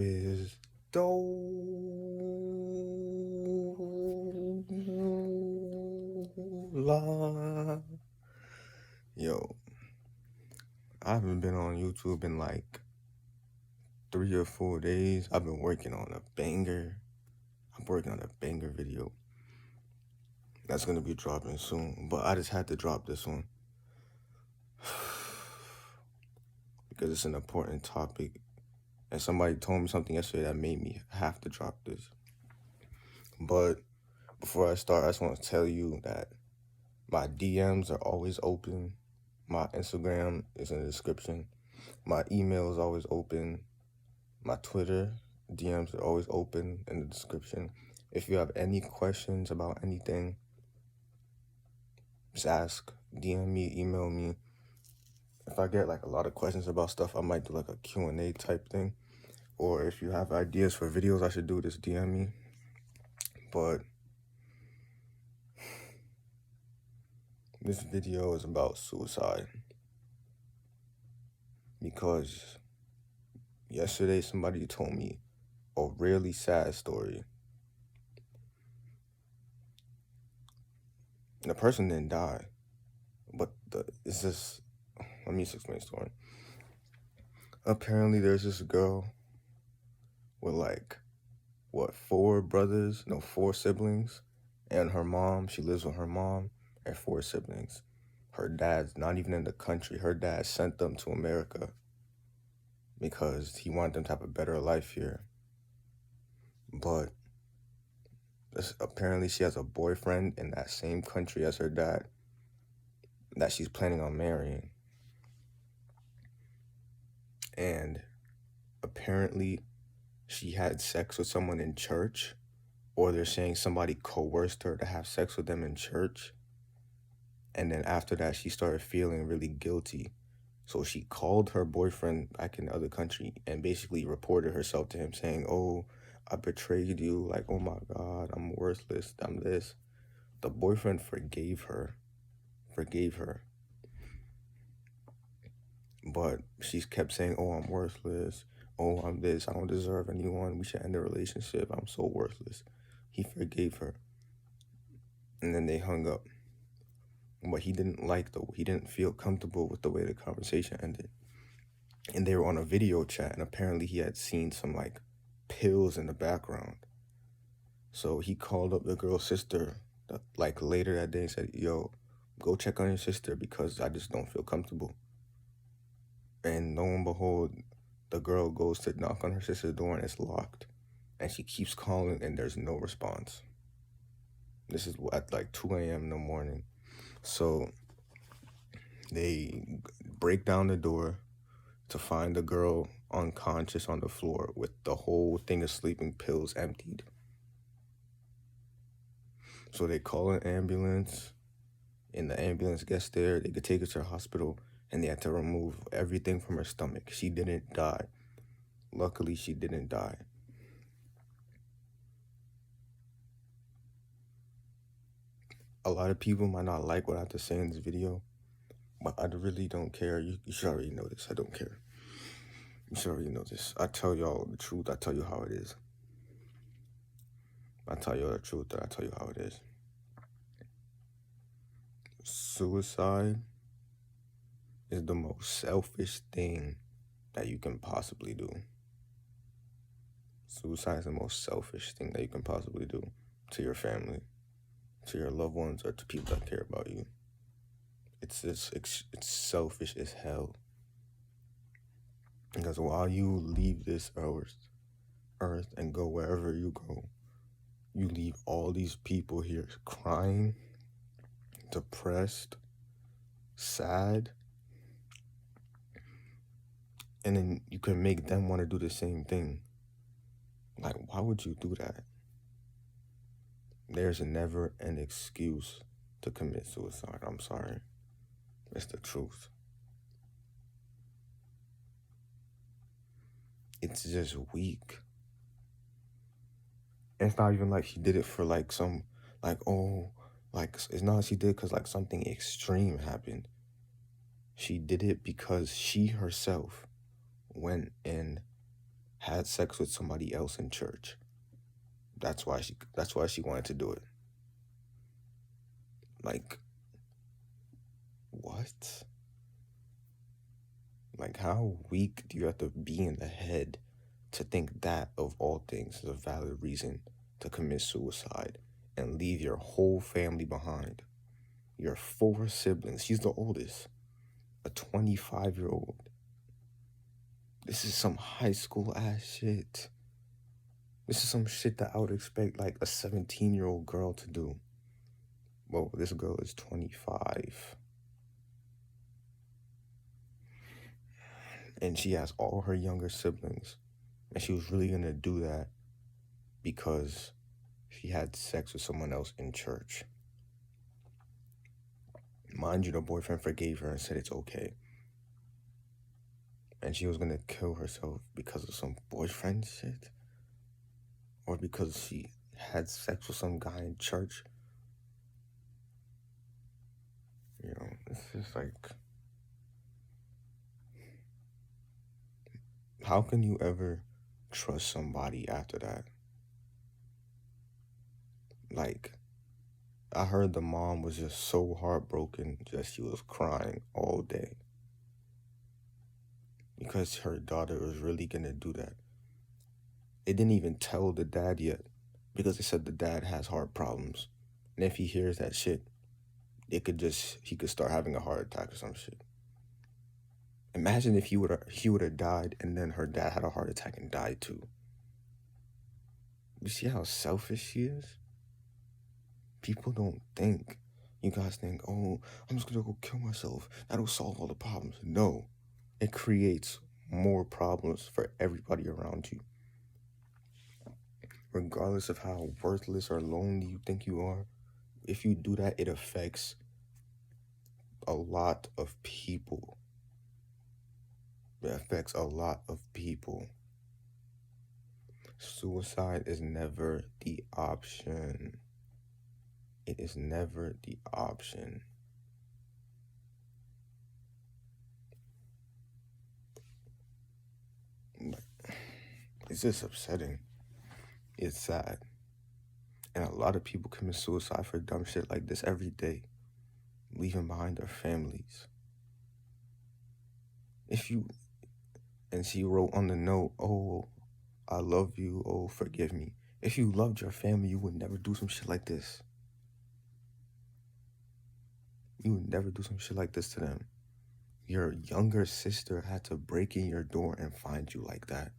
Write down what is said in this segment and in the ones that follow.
wisdolaaaaaaa. Yo, I haven't been on YouTube in like 3 or 4 days. I've been working on a banger. I'm working on a banger video that's gonna be dropping soon, but I just had to drop this one because it's an important topic, and somebody told me something yesterday that made me have to drop this. But before I start, I just want to tell you that my DMs are always open. My Instagram is in the description. My email is always open. My Twitter DMs are always open in the description. If you have any questions about anything, just ask, DM me, email me. If I get like a lot of questions about stuff, I might do like a Q&A type thing. Or if you have ideas for videos I should do, just DM me. But this video is about suicide. Because yesterday somebody told me a really sad story. And the person didn't die. But it's just, let me just explain the story. Apparently there's this girl with like, four siblings, and her mom. She lives with her mom and 4 siblings. Her dad's not even in the country. Her dad sent them to America because he wanted them to have a better life here. But apparently she has a boyfriend in that same country as her dad that she's planning on marrying. And apparently she had sex with someone in church, or they're saying somebody coerced her to have sex with them in church. And then after that, she started feeling really guilty. So she called her boyfriend back in the other country and basically reported herself to him, saying, "Oh, I betrayed you. Like, oh my God, I'm worthless. I'm this." The boyfriend forgave her. But she kept saying, "Oh, I'm worthless. Oh, I'm this. I don't deserve anyone. We should end the relationship. I'm so worthless." He forgave her. And then they hung up. But he didn't feel comfortable with the way the conversation ended. And they were on a video chat, and apparently he had seen some like pills in the background. So he called up the girl's sister like later that day and said, "Yo, go check on your sister because I just don't feel comfortable." And lo and behold, the girl goes to knock on her sister's door and it's locked. And she keeps calling and there's no response. This is at like 2 a.m. in the morning. So they break down the door to find the girl unconscious on the floor with the whole thing of sleeping pills emptied. So they call an ambulance, and the ambulance gets there. They could take her to the hospital, and they had to remove everything from her stomach. She didn't die. Luckily, she didn't die. A lot of people might not like what I have to say in this video, but I really don't care. You should already know this. I don't care. You should already know this. I tell y'all the truth. I tell you how it is. I tell y'all the truth, that I tell you how it is. Suicide is the most selfish thing that you can possibly do. Suicide is the most selfish thing that you can possibly do to your family, to your loved ones, or to people that care about you. It's selfish as hell. Because while you leave this earth and go wherever you go, you leave all these people here crying, depressed, sad, and then you can make them want to do the same thing. Like, why would you do that? There's never an excuse to commit suicide. I'm sorry. It's the truth. It's just weak. And it's not even like she did it for like some, like, oh, like, it's not she did because like something extreme happened. She did it because she herself went and had sex with somebody else in church. That's why she wanted to do it. Like, what? Like, how weak do you have to be in the head to think that, of all things, is a valid reason to commit suicide and leave your whole family behind? Your 4 siblings. She's the oldest. A 25-year-old. This is some high school ass shit. This is some shit that I would expect like a 17-year-old girl to do. Well, this girl is 25. And she has all her younger siblings. And she was really gonna do that because she had sex with someone else in church. Mind you, the boyfriend forgave her and said it's okay. And she was gonna kill herself because of some boyfriend shit? Or because she had sex with some guy in church? You know, it's just like, how can you ever trust somebody after that? Like, I heard the mom was just so heartbroken, just she was crying all day because her daughter was really gonna do that. They didn't even tell the dad yet because they said the dad has heart problems, and if he hears that shit, he could start having a heart attack or some shit. Imagine if he would have died and then her dad had a heart attack and died too. You see how selfish she is? People don't think. You guys think, oh, I'm just gonna go kill myself. That'll solve all the problems. No, it creates more problems for everybody around you. Regardless of how worthless or lonely you think you are, if you do that, it affects a lot of people. It affects a lot of people. Suicide is never the option. It is never the option. It's just upsetting. It's sad. And a lot of people commit suicide for dumb shit like this every day, leaving behind their families. And she wrote on the note, oh, I love you, oh, forgive me. If you loved your family, you would never do some shit like this. You would never do some shit like this to them. Your younger sister had to break in your door and find you like that.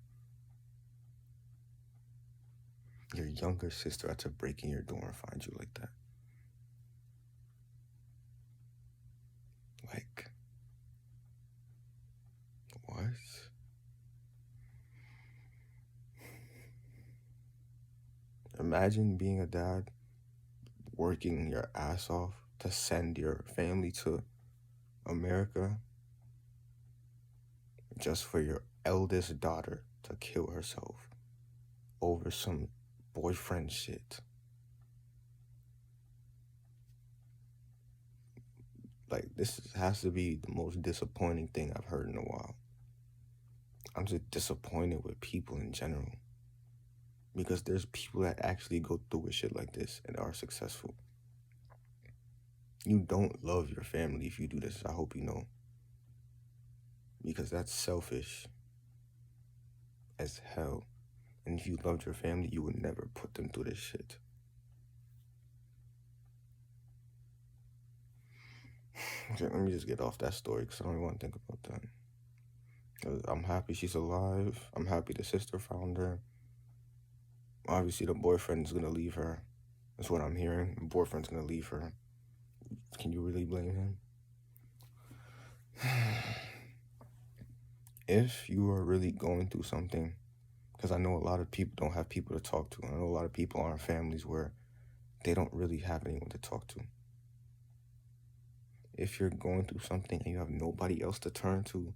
Your younger sister had to break in your door and find you like that. Like, what? Imagine being a dad, working your ass off to send your family to America just for your eldest daughter to kill herself over some boyfriend shit. Like, this has to be the most disappointing thing I've heard in a while. I'm just disappointed with people in general. Because there's people that actually go through with shit like this and are successful. You don't love your family if you do this, I hope you know. Because that's selfish as hell. And if you loved your family, you would never put them through this shit. Okay, let me just get off that story because I don't even want to think about that. I'm happy she's alive. I'm happy the sister found her. Obviously, the boyfriend's going to leave her. That's what I'm hearing. The boyfriend's going to leave her. Can you really blame him? If you are really going through something, because I know a lot of people don't have people to talk to. I know a lot of people are in families where they don't really have anyone to talk to. If you're going through something and you have nobody else to turn to,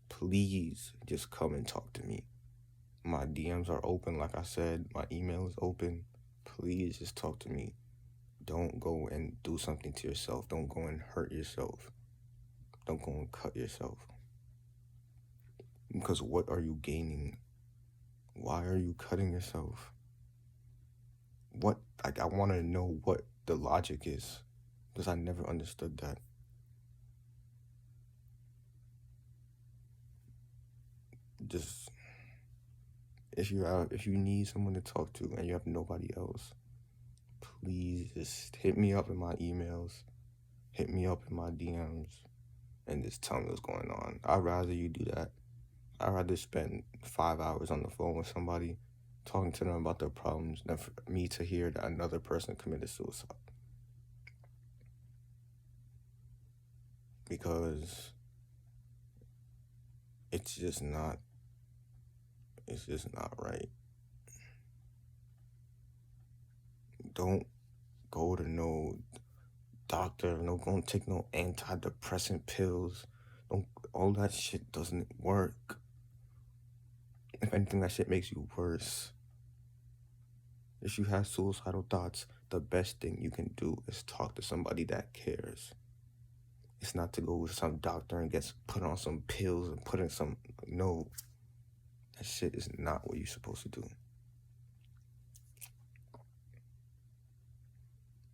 please just come and talk to me. My DMs are open, like I said. My email is open. Please just talk to me. Don't go and do something to yourself. Don't go and hurt yourself. Don't go and cut yourself. Because what are you gaining Why are you cutting yourself? What, like, I want to know what the logic is, because I never understood that. Just, if you need someone to talk to and you have nobody else, please just hit me up in my emails, hit me up in my DMs, and just tell me what's going on. I'd rather you do that. I'd rather spend 5 hours on the phone with somebody talking to them about their problems than for me to hear that another person committed suicide. Because it's just not right. Don't go to no doctor, don't take no antidepressant pills. All that shit doesn't work. If anything, that shit makes you worse. If you have suicidal thoughts, the best thing you can do is talk to somebody that cares. It's not to go with some doctor and get put on some pills and put in some, no. That shit is not what you're supposed to do.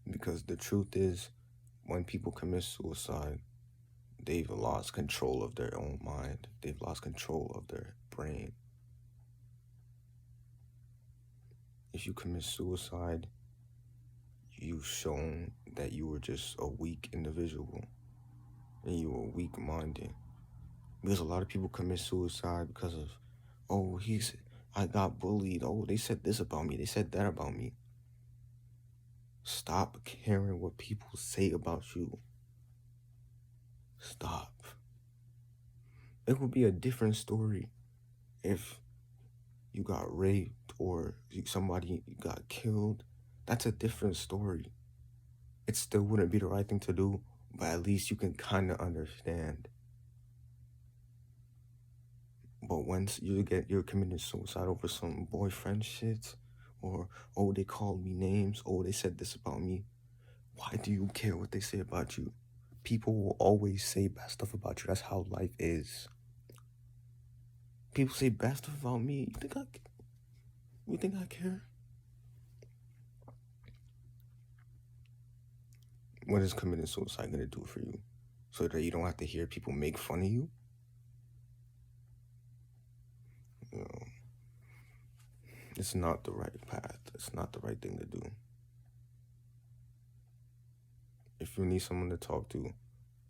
Because the truth is, when people commit suicide, they've lost control of their own mind. They've lost control of their brain. If you commit suicide, you've shown that you were just a weak individual and you were weak-minded. Because a lot of people commit suicide because of, I got bullied. Oh, they said this about me. They said that about me. Stop caring what people say about you. Stop. It would be a different story if you got raped or somebody got killed. That's a different story. It still wouldn't be the right thing to do, but at least you can kind of understand. But once you're committing suicide over some boyfriend shit, or, oh, they called me names, oh, they said this about me, why do you care what they say about you? People will always say bad stuff about you. That's how life is. People say bad stuff about me. You think I care? What is committing suicide gonna do for you? So that you don't have to hear people make fun of you? You know, it's not the right path. It's not the right thing to do. If you need someone to talk to,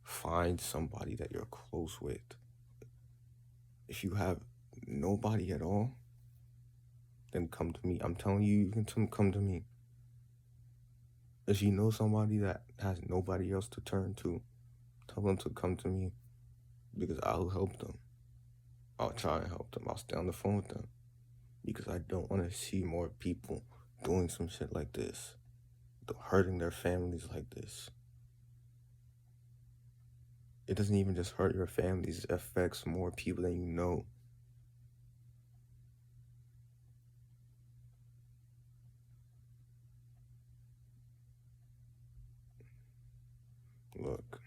find somebody that you're close with. If you have nobody at all, then come to me. I'm telling you, you can come to me. If you know somebody that has nobody else to turn to, tell them to come to me, because I'll help them. I'll try and help them. I'll stay on the phone with them, because I don't want to see more people doing some shit like this, hurting their families like this. It doesn't even just hurt your families, it affects more people than you know. Look,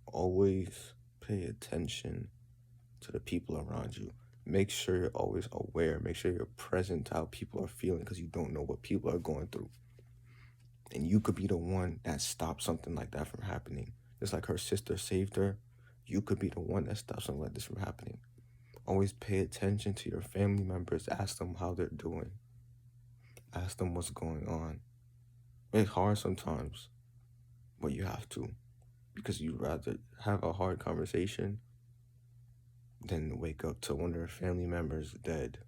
always pay attention to the people around you. Make sure you're always aware. Make sure you're present to how people are feeling, because you don't know what people are going through. And you could be the one that stops something like that from happening. Just like her sister saved her, you could be the one that stops something like this from happening. Always pay attention to your family members. Ask them how they're doing. Ask them what's going on. It's hard sometimes, but you have to, because you'd rather have a hard conversation than wake up to one of your family members dead.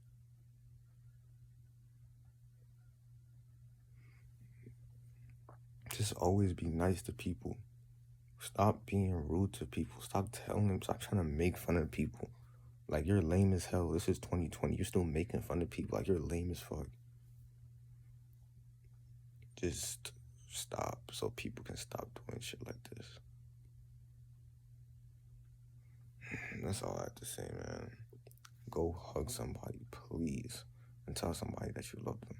Just always be nice to people. Stop being rude to people. Stop telling them. Stop trying to make fun of people. Like, you're lame as hell. This is 2020. You're still making fun of people. Like, you're lame as fuck. Just stop, so people can stop doing shit like this. That's all I have to say, man. Go hug somebody, please, and tell somebody that you love them.